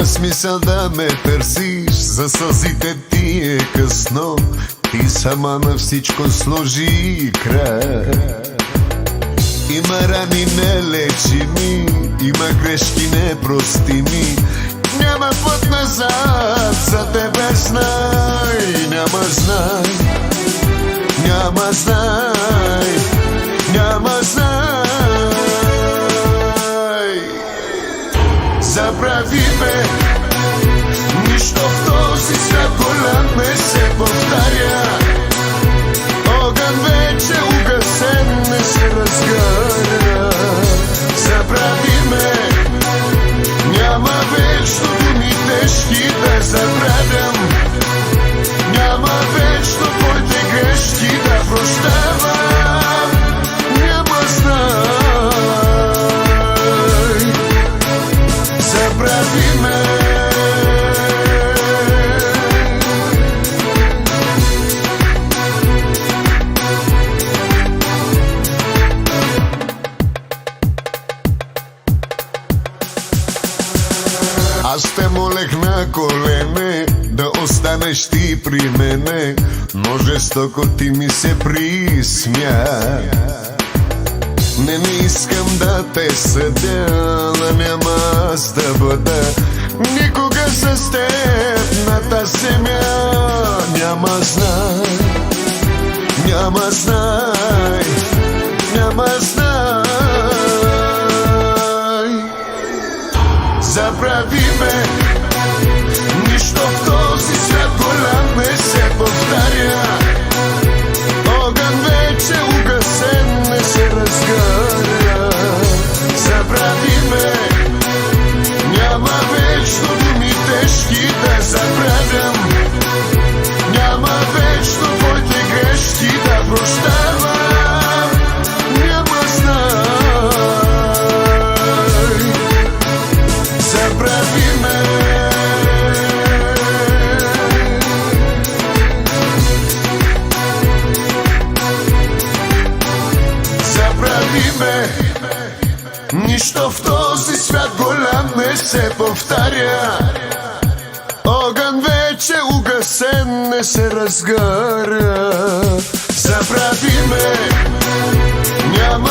Няма смисъл да ме търсиш, за сълзите ти е късно. Ти сама на всичко сложи край. Има рани нелечими, има грешки непростими. Няма път назад, за тебе знай. Няма знай, няма знай, няма знай. Забрави ме, нищо в този свят голям не се повтаря. Огън вече угасен не се разгаря. Забрави ме, няма вечно думи тежки да забравям. Няма вечно твоите грешки да прощавам. Няма знай, забрави ме. Аз те молех на колене да останеш ти при мене, но жестоко ти ми се присмя. Не искам да те съдя, но няма аз да бъда никога с теб на тази земя. Няма знай, няма знай, няма знай. Забрави ме, нищо в този свят голям не се повтаря. Огън вече угасен не се разгаря. Забрави ме, няма вечно думи тежки да забравям. Няма вечно твоите грешки да прощавам. Няма знай, забрави ме. Забрави ме, нищо в този свят голям не се повтаря. Огън вече угасен не се разгаря. Забрави ме, няма